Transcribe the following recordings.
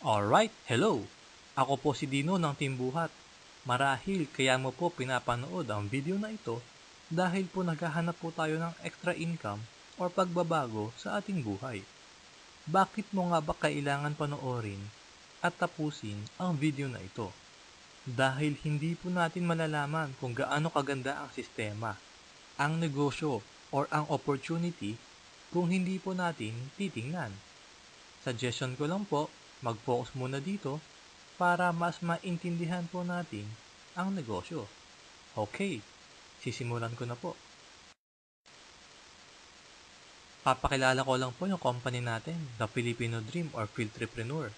Alright, hello! Ako po si Dino ng Team Buhat. Marahil kaya mo po pinapanood ang video na ito dahil po naghahanap po tayo ng extra income or pagbabago sa ating buhay. Bakit mo nga ba kailangan panoorin at tapusin ang video na ito? Dahil hindi po natin malalaman kung gaano kaganda ang sistema, ang negosyo, or ang opportunity kung hindi po natin titingnan. Suggestion ko lang po, mag-focus muna dito para mas maintindihan po natin ang negosyo. Okay, sisimulan ko na po. Papakilala ko lang po yung company natin, The Filipino Dream or Filtrepreneur.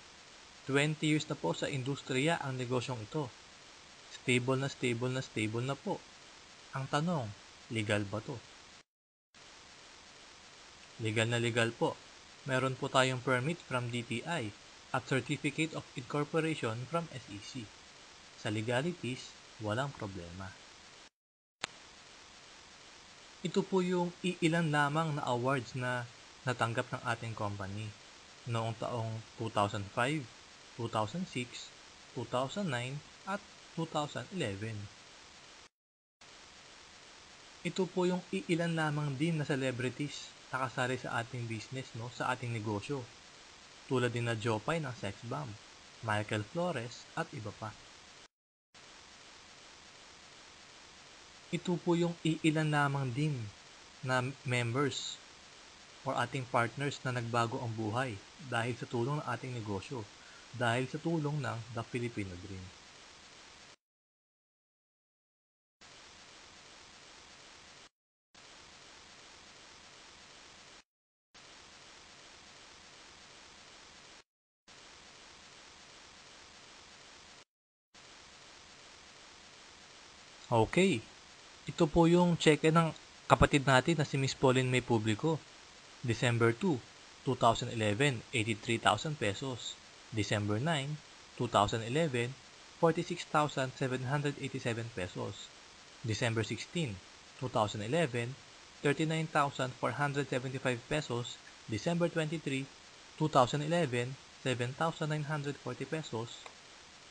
20 years na po sa industriya ang negosyong ito. Stable na po. Ang tanong, legal ba to? Legal na legal po. Meron po tayong permit from DTI at Certificate of Incorporation from SEC. Sa legalities, walang problema. Ito po yung iilan lamang na awards na natanggap ng ating company noong taong 2005, 2006, 2009 at 2011. Ito po yung iilan lamang din na celebrities na kasali sa ating business, sa ating negosyo. Tulad din na Jopay ng Sex Bomb, Michael Flores at iba pa. Ito po yung iilan lamang din na members or ating partners na nagbago ang buhay dahil sa tulong ng ating negosyo, dahil sa tulong ng The Filipino Dream. Okay, ito po yung cheque ng kapatid natin na si Miss Pauline May Publico. December 2, 2011, 83,000 pesos. December 9, 2011, 46,787 pesos. December 16, 2011, 39,475 pesos. December 23, 2011, 7,940 pesos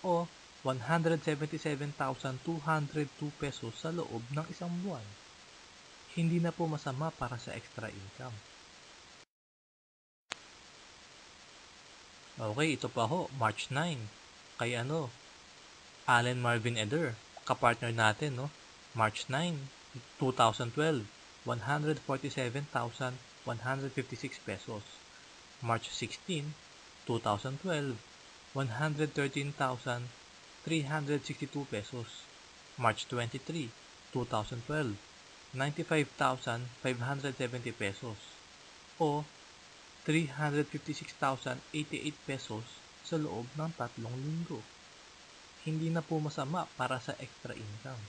o 177,202 pesos sa loob ng isang buwan. Hindi na po masama para sa extra income. Okay, ito pa ho, March 9. Kay Allen Marvin Eder, kapartner natin, March 9, 2012, 147,156 pesos. March 16, 2012, 113,362 pesos. March 23, 2012, 95,570 pesos. O 356,088 pesos sa loob ng 3 linggo. Hindi na po masama para sa extra income.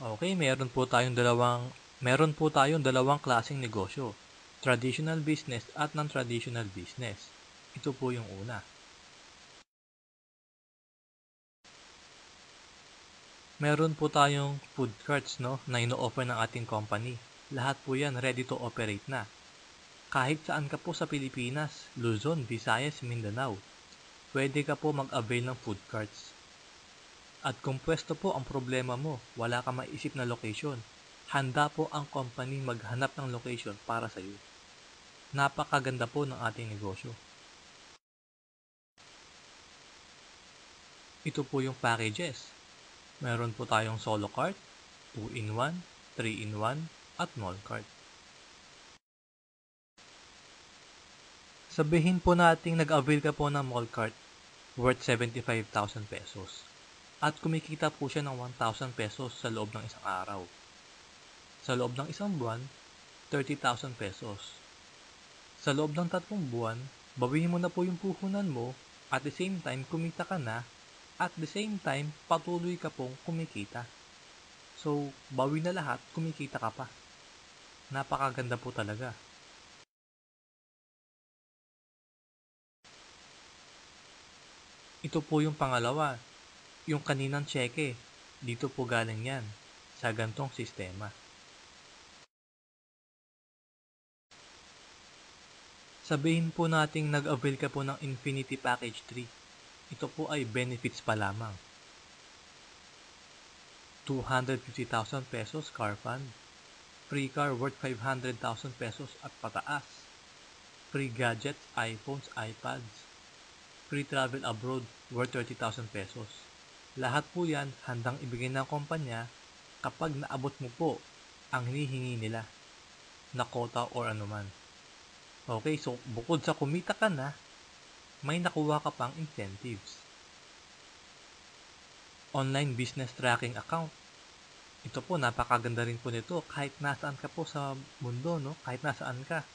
Okay, meron po tayong dalawang klaseng negosyo, traditional business at non-traditional business. Ito po yung una. Meron po tayong food carts na ino-offer ng ating company. Lahat po yan ready to operate na. Kahit saan ka po sa Pilipinas, Luzon, Visayas, Mindanao, pwede ka po mag-avail ng food carts. At kung pwesto po ang problema mo, wala ka maisip na location, handa po ang company maghanap ng location para sa iyo. Napakaganda po ng ating negosyo. Ito po yung packages. Meron po tayong solo cart, 2-in-1, 3-in-1, at mall cart. Sabihin po nating nag-avail ka po ng mall cart worth 75,000 pesos. At kumikita po siya ng 1,000 pesos sa loob ng isang araw. Sa loob ng isang buwan, 30,000 pesos. Sa loob ng 3 buwan, bawiin mo na po yung puhunan mo, at the same time kumita ka na, at the same time patuloy ka pong kumikita. So, bawi na lahat, kumikita ka pa. Napakaganda po talaga. Ito po yung pangalawa. Yung kaninang cheque, dito po galing yan, sa gantong sistema. Sabihin po nating nag-avail ka po ng Infinity Package 3. Ito po ay benefits pa lamang. 250,000 pesos car fund, free car worth 500,000 pesos at pataas, free gadgets, iPhones, iPads, free travel abroad worth 30,000 pesos. Lahat po yan handang ibigay ng kumpanya kapag naabot mo po ang hinihingi nila na quota or anuman. Okay, so bukod sa kumita ka na, may nakuha ka pang incentives. Online business tracking account. Ito po, napakaganda rin po nito kahit nasaan ka po sa mundo, no? Kahit nasaan ka.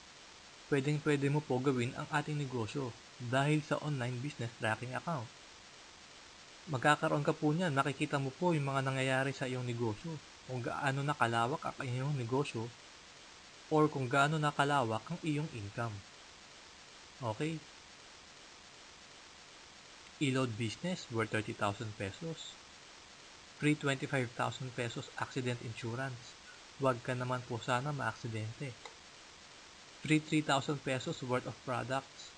Pwede mo po gawin ang ating negosyo dahil sa online business tracking account. Magkakaroon ka po niyan, makikita mo po yung mga nangyayari sa iyong negosyo, kung gaano nakalawak ang iyong negosyo or kung gaano nakalawak ang iyong income. Okay? E-load business worth 30,000 pesos. Free 25,000 pesos accident insurance. Huwag ka naman po sana maaksidente. Free 3,000 pesos worth of products.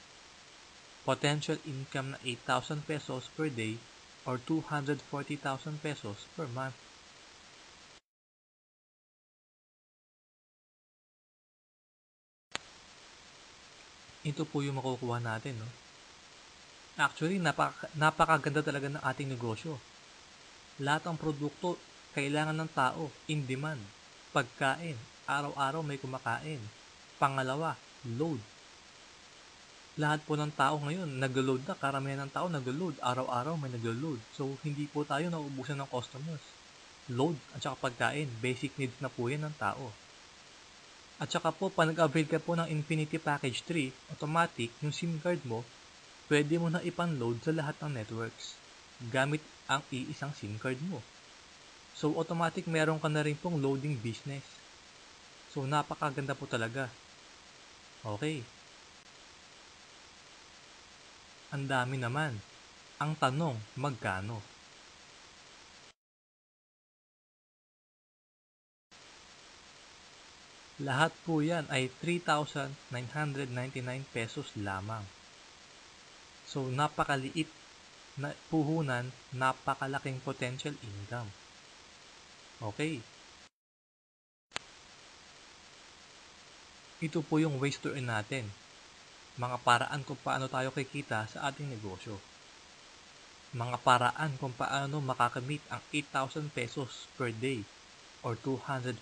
Potential income na 8,000 pesos per day or 240,000 pesos per month. Ito po yung makukuha natin, no? Actually, napakaganda talaga ng ating negosyo. Lahat ng produkto, kailangan ng tao, in demand. Pagkain, araw-araw may kumakain. Pangalawa, load. Lahat po ng tao ngayon, nag-load na. Karamihan ng tao nag-load. Araw-araw may nag-load. So, hindi po tayo nauubusan ng customers. Load at saka pagkain, basic needs na po yan ng tao. At saka po, pag nag-avail ka po ng Infinity Package 3, automatic, yung SIM card mo, pwede mo na ipan-load sa lahat ng networks gamit ang iisang SIM card mo. So, automatic meron ka na rin pong loading business. So, napakaganda po talaga. Okay. Ang dami naman. Ang tanong, magkano? Lahat po yan ay 3,999 pesos lamang. So, napakaliit na puhunan, napakalaking potential income. Okay. Ito po yung ways to earn natin. Mga paraan kung paano tayo kikita sa ating negosyo. Mga paraan kung paano makakamit ang 8,000 pesos per day or 240,000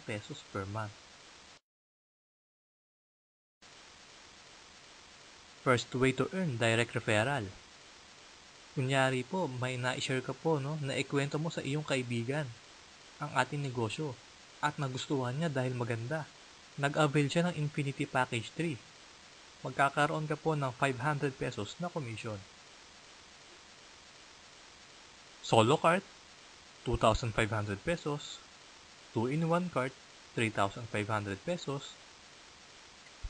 pesos per month. First way to earn, direct referral. Kunyari po, may na-share ka po, no, na ikwento mo sa iyong kaibigan ang ating negosyo at nagustuhan niya dahil maganda. Nag-avail siya ng Infinity Package 3. Magkakaroon ka po ng 500 pesos na commission. Solo cart, 2,500 pesos. 2-in-1 cart, 3,500 pesos.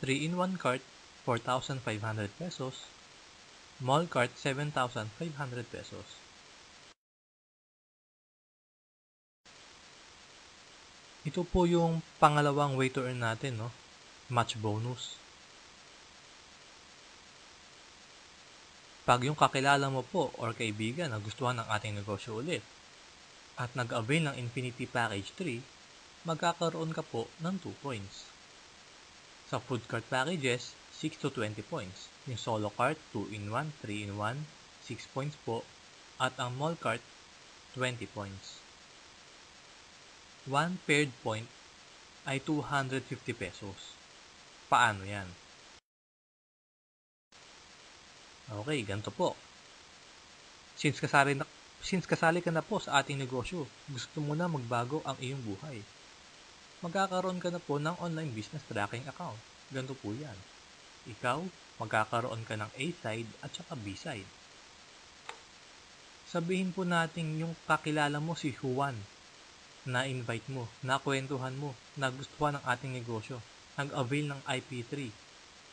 3-in-1 cart, 4,500 pesos. Mall cart, 7,500 pesos. Ito po yung pangalawang way to earn natin, no? Match bonus. Pag yung kakilala mo po or kaibigan na gustuhan ng ating negosyo ulit at nag-avail ng Infinity Package 3, magkakaroon ka po ng 2 points. Sa food cart packages, 6 to 20 points. Yung solo cart, 2-in-1, 3-in-1, 6 points po. At ang mall cart, 20 points. 1 paired point ay 250 pesos. Paano yan? Okay, ganito po. Since kasali ka na po sa ating negosyo, gusto mo na magbago ang iyong buhay. Magkakaroon ka na po ng online business tracking account. Ganito po yan. Ikaw, magkakaroon ka ng A-side at saka B-side. Sabihin po natin yung kakilala mo si Juan, na-invite mo, nakwentuhan mo, nagustuhan ng ating negosyo, nag-avail ng IP3,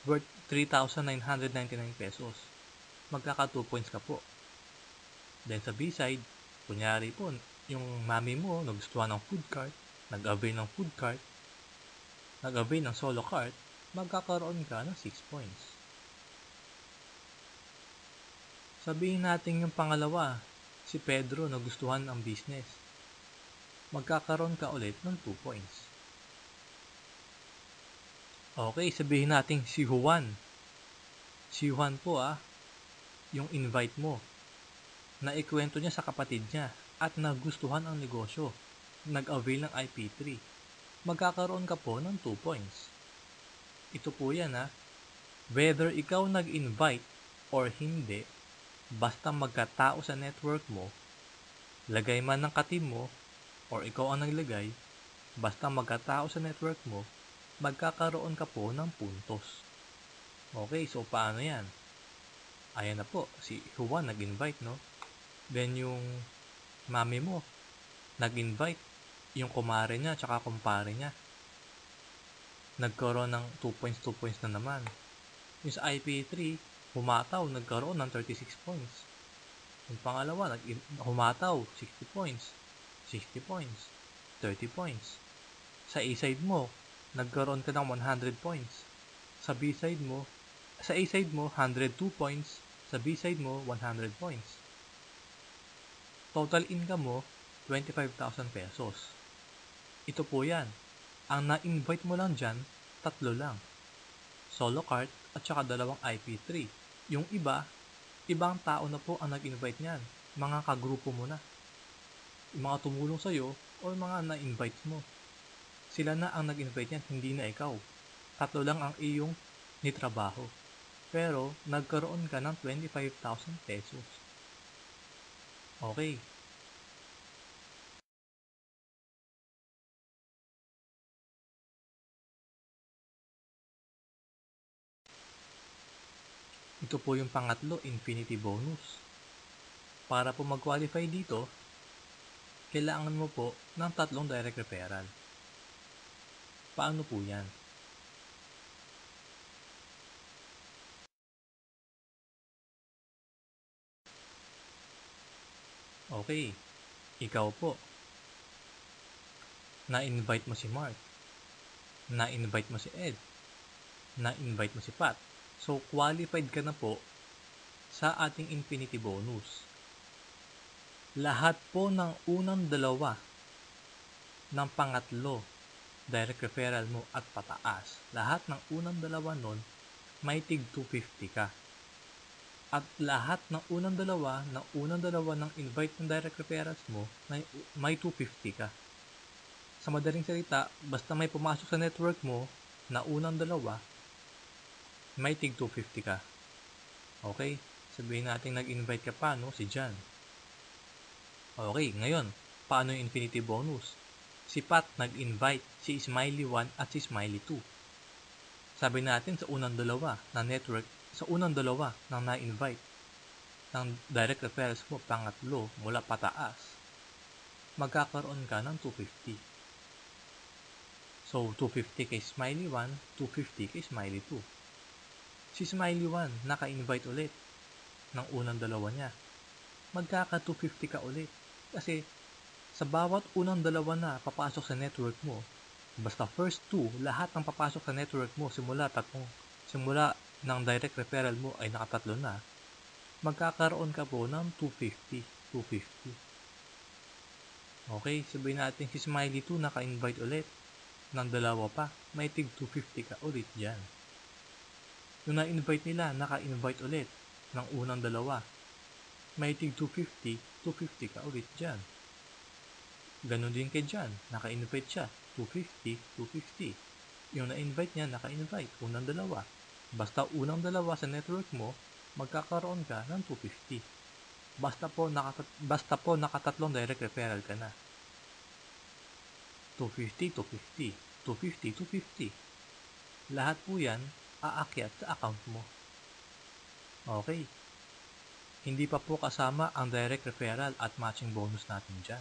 worth 3,999 pesos. Magkaka 2 points ka po. Then sa B-side, kunyari po, yung mami mo nagustuhan ng food cart, nag-avail ng food cart, nag-avail ng solo cart, magkakaroon ka ng 6 points. Sabihin natin yung pangalawa, si Pedro nagustuhan ang business. Magkakaroon ka ulit ng 2 points. Okay, sabihin natin si Juan. Si Juan po yung invite mo. Naikwento niya sa kapatid niya at nagustuhan ang negosyo. Nag-avail ng IP3. Magkakaroon ka po ng 2 points. Ito po yan whether ikaw nag-invite or hindi, basta magkatao sa network mo, lagay man ng ka-team mo, or ikaw ang naglagay, basta magkatao sa network mo, magkakaroon ka po ng puntos. Okay, so paano yan? Ayan na po, si Juan nag-invite, no? Then yung mami mo, nag-invite, yung kumare niya, tsaka kumpare niya. Nagkaroon ng 2 points na naman. Yung sa IP3, humataw, nagkaroon ng 36 points. Yung pangalawa, humataw, 60 points, 60 points, 30 points. Sa A-side mo, nagkaroon ka ng 100 points. Sa B-side mo, sa A-side mo, 102 points. Sa B-side mo, 100 points. Total income mo, 25,000 pesos. Ito po yan. Ang na-invite mo lang dyan, 3 lang. Solo cart at saka 2 IP3. Yung iba, ibang tao na po ang nag-invite niyan. Mga kagrupo mo na. Yung mga tumulong sa'yo o mga na-invite mo. Sila na ang nag-invite niyan, hindi na ikaw. 3 lang ang iyong nitrabaho. Pero, nagkaroon ka ng 25,000 pesos. Okay. Ito po yung pangatlo, infinity bonus. Para po mag-qualify dito, kailangan mo po ng 3 direct referral. Paano po yan? Okay, ikaw po. Na-invite mo si Mark. Na-invite mo si Ed. Na-invite mo si Pat. So, qualified ka na po sa ating infinity bonus. Lahat po ng unang 2 ng pangatlo, direct referral mo at pataas, lahat ng unang 2 nun, may tig 250 ka. At lahat ng unang 2 ng invite ng direct referrals mo, may 250 ka. Sa madaling salita, basta may pumasok sa network mo na unang 2, may tig 250 ka. Okay? Sabihin natin nag-invite ka pa, no? Si John. Okay, ngayon, paano yung infinity bonus? Si Pat nag-invite si Smiley 1 at si Smiley 2. Sabi natin sa unang 2 na network, sa unang 2 ng na-invite ng direct referrals mo, pangatlo mula pataas, magkakaroon ka ng 250. So, 250 kay Smiley 1, 250 kay Smiley 2. Si Smiley 1, naka-invite ulit ng unang 2 niya. Magkaka 250 ka ulit. Kasi, sa bawat unang 2 na papasok sa network mo, basta first 2, lahat ng papasok sa network mo simula ng direct referral mo ay nakatatlo na, magkakaroon ka po ng 250. Okay, sabihin natin si Smiley 2 naka-invite ulit ng 2 pa, may tig 250 ka ulit dyan. Yung na-invite nila, naka-invite ulit ng unang 2, may tig 250 ka ulit dyan. Ganon din kay John, naka-invite siya, 250. Yung na-invite niya, naka-invite, unang 2. Basta unang 2 sa network mo, magkakaroon ka ng 250. Basta po nakatatlong direct referral ka na. 250. Lahat po yan, aakyat sa account mo. Okay. Hindi pa po kasama ang direct referral at matching bonus natin dyan.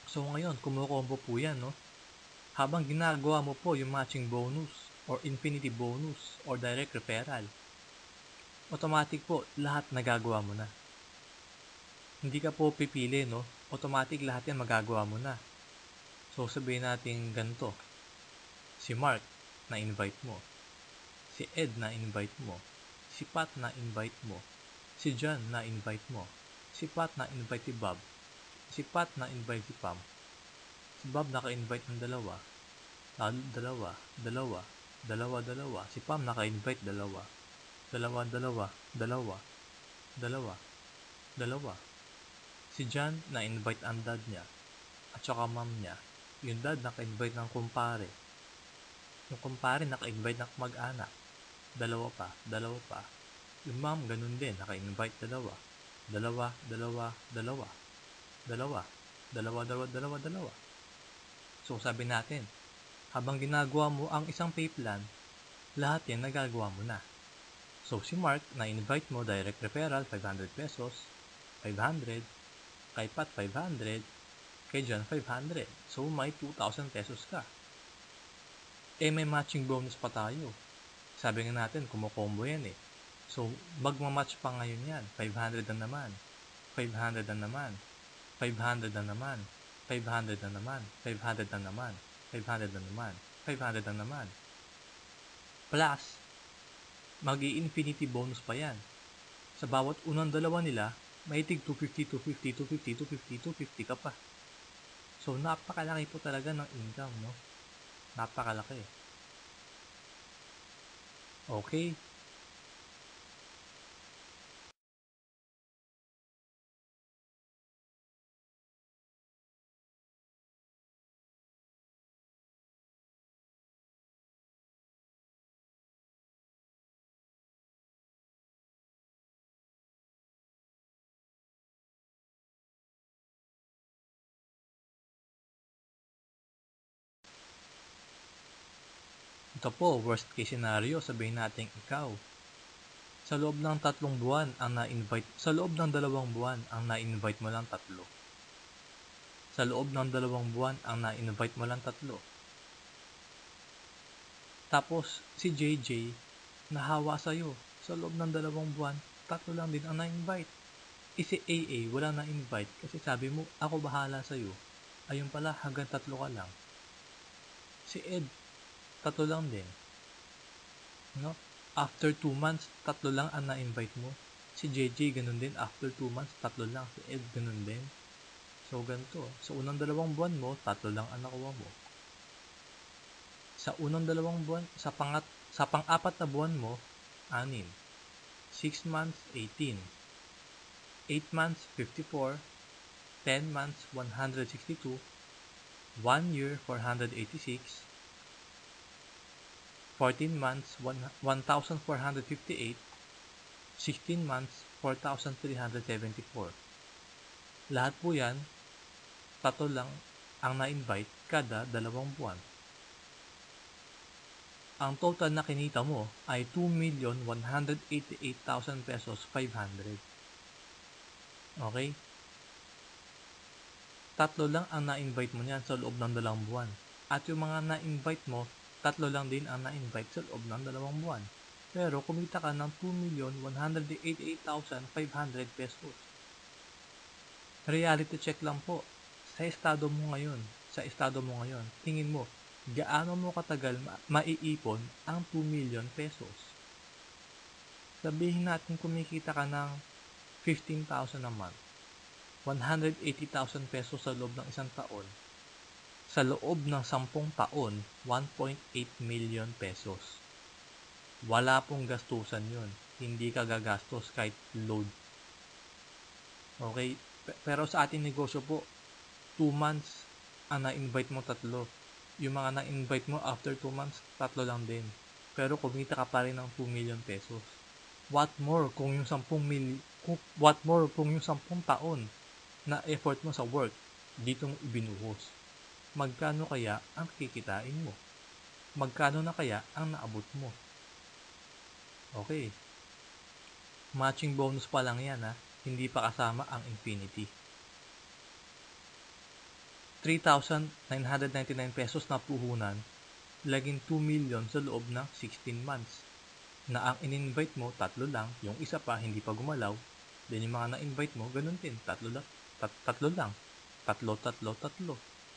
So ngayon, kumukombo po yan, no? Habang ginagawa mo po yung matching bonus or infinity bonus or direct referral, automatic po lahat nagagawa mo na. Hindi ka po pipili, no? Automatic lahat yan magagawa mo na. So sabihin natin ganito, si Mark na invite mo, si Ed na invite mo, si Pat na invite mo, si John na invite mo, si Pat na invite si Bob, si Pat na invite si Pam, si Bob naka-invite ng dalawa, dalawa, dalawa, dalawa, dalawa, si Pam naka-invite dalawa, dalawa, dalawa, dalawa, dalawa, dalawa. Si John na-invite ang dad niya at saka mom niya. Yung dad naka-invite ng kumpare. Yung kumpare naka-invite ng mag-anak. Dalawa pa, dalawa pa. Yung mom ganun din, naka-invite dalawa. Dalawa, dalawa, dalawa. Dalawa, dalawa, dalawa, dalawa, dalawa. So sabi natin, habang ginagawa mo ang isang pay plan, lahat yan nagagawa mo na. So si Mark na-invite mo direct referral, 500 pesos, 500, kay Pat 500, kay John 500. So may 2,000 pesos ka. May matching bonus pa tayo. Sabi nga natin, kumukombo yan eh. So magmamatch pa ngayon yan. 500 na naman, 500 na naman, 500 na naman, 500 na naman, 500 na naman, 500 na naman, 500 na naman. Plus, mag-i-infinity bonus pa yan. Sa bawat unang dalawa nila, may tig 250, 250, 250, 250, 250 ka pa. So, napakalaki po talaga ng income, no? Napakalaki. Okay. Ito po, worst case scenario, sabihin natin ikaw. Sa loob ng 3 buwan ang na-invite, sa loob ng 2 buwan ang na-invite mo lang 3. Sa loob ng 2 buwan ang na-invite mo lang 3. Tapos si JJ nahawa sa'yo. Sa loob ng 2 buwan, 3 lang din ang na-invite. Si AA wala na-invite kasi sabi mo, ako bahala sa'yo. Ayun pala, hanggang 3 ka lang. Si Ed, 3 lang din. No? After 2 months, 3 lang ang na-invite mo. Si JJ ganun din, after 2 months, 3 lang. Si Ed ganun din. So ganito, sa unang 2 buwan mo, 3 lang ang nakuha mo. Sa unang 2 buwan, sa pang-apat na buwan mo, 6. 6 months, 18. 8 months, 54. 10 months, 162. 1 year, 486. 14 months, 1,458. 16 months, 4,374. Lahat po yan, 3 lang ang na-invite kada 2 buwan. Ang total na kinita mo ay 2,188,000 pesos 500. Okay? 3 lang ang na-invite mo niyan sa loob ng 2 buwan. At yung mga na-invite mo, 3 lang din ang na-invite sa loob ng 2 buwan. Pero kumita ka ng 2,188,500 pesos. Reality check lang po. Sa estado mo ngayon, tingin mo, gaano mo katagal maiipon ang 2 million pesos? Sabihin natin kumikita ka ng 15,000 a month. 180,000 pesos sa loob ng isang taon. Sa loob ng 10 taon, 1.8 million pesos. Wala pong gastusan yun. Hindi ka gagastos kahit load. Okay? Pero sa ating negosyo po, 2 months ang na-invite mo 3. Yung mga na-invite mo after 2 months, 3 lang din. Pero kumita ka pa rin ng 2 million pesos. What more kung yung 10 taon na effort mo sa work dito mo ibinuhos? Magkano kaya ang kikitain mo? Magkano na kaya ang naabot mo? Okay. Matching bonus pa lang yan ha. Hindi pa kasama ang infinity. 3,999 pesos na puhunan, laging 2 million sa loob ng 16 months. na ang in-invite mo, 3 lang, yung isa pa hindi pa gumalaw, then yung mga na-invite mo, ganun din, 3 lang, 3 lang, 3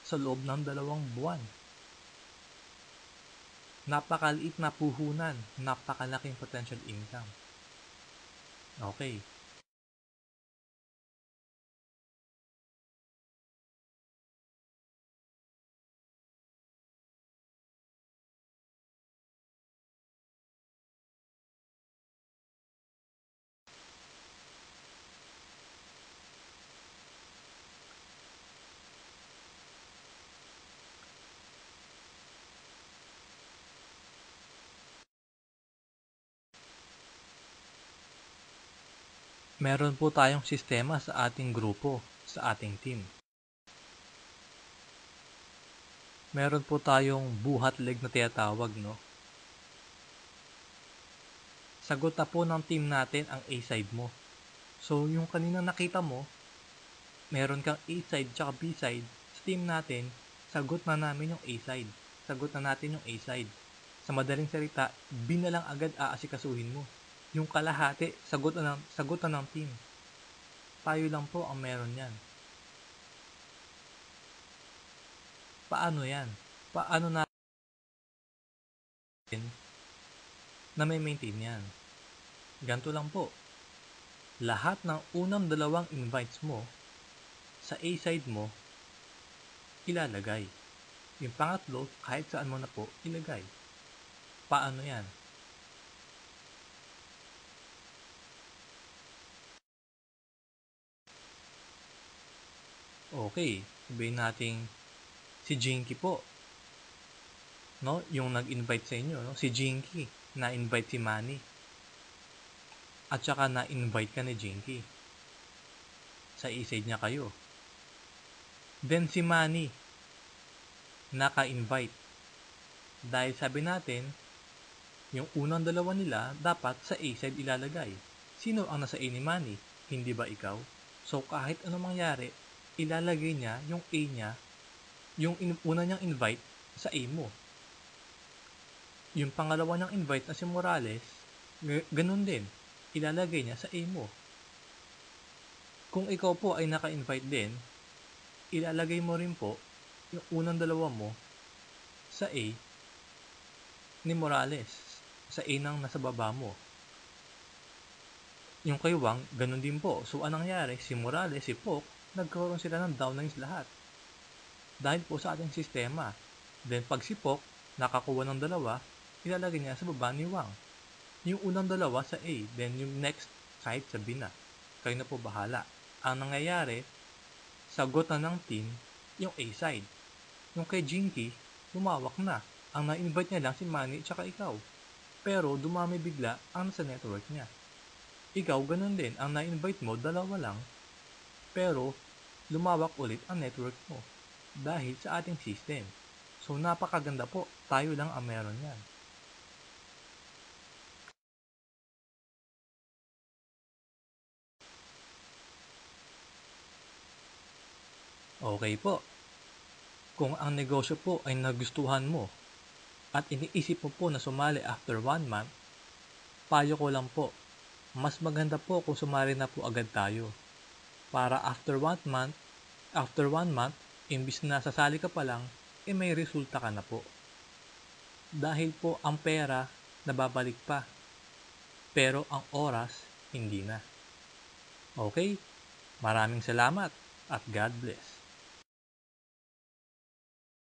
sa loob ng 2 buwan. Napakaliit na puhunan, napakalaking potential income. Okay. Meron po tayong sistema sa ating grupo, sa ating team. Meron po tayong buhat leg na tinatawag, no? Sagot na po ng team natin ang A-side mo. So, yung kanina nakita mo, meron kang A-side tsaka B-side. Sa team natin, sagot na namin yung A-side. Sagot na natin yung A-side. Sa madaling salita, B na lang agad aasikasuhin mo. Yung kalahati, sagot na ng team. Tayo lang po ang meron yan. Paano yan? Paano natin na may maintain yan? Ganito lang po. Lahat ng unang 2 invites mo sa A-side mo, ilalagay. Yung pangatlo, kahit saan mo na po ilagay. Paano yan? Okay, sabihin natin si Jinky po. No? Yung nag-invite sa inyo, no? Si Jinky, na-invite si Manny. At saka na-invite ka ni Jinky. Sa A-side niya kayo. Then si Manny, naka-invite. Dahil sabi natin, yung unang 2 nila dapat sa A-side ilalagay. Sino ang nasa A ni Manny? Hindi ba ikaw? So kahit anong mangyari, ilalagay niya yung A niya, yung una niyang invite sa A mo. Yung pangalawa niyang invite na si Morales, ganun din, ilalagay niya sa A mo. Kung ikaw po ay naka-invite din, ilalagay mo rin po yung unang 2 mo sa A ni Morales, sa A ng nasa baba mo. Yung kay Wang, ganun din po. So anong nangyari? Si Morales, si Poc, nagkaroon sila ng downlines lahat. Dahil po sa ating sistema. Then pag si Poc, nakakuha ng 2, ilalagay niya sa baba ni Wang. Yung unang 2 sa A, then yung next, kahit sa B na. Kayo na po bahala. Ang nangyayari, sagot na ng team, yung A side. Yung kay Jinky, lumawak na. Ang na-invite niya lang si Manny at ikaw. Pero dumami bigla ang nasa network niya. Ikaw ganun din, ang na-invite mo 2 lang, pero lumawak ulit ang network mo dahil sa ating system. So napakaganda po, tayo lang ang meron yan. Okay po, kung ang negosyo po ay nagustuhan mo at iniisip mo po na sumali after 1 month, payo ko lang po, mas maganda po kung sumali na po agad tayo. Para after 1 month, imbis na sasali ka pa lang, may resulta ka na po. Dahil po ang pera nababalik pa, pero ang oras hindi na. Okay? Maraming salamat at God bless.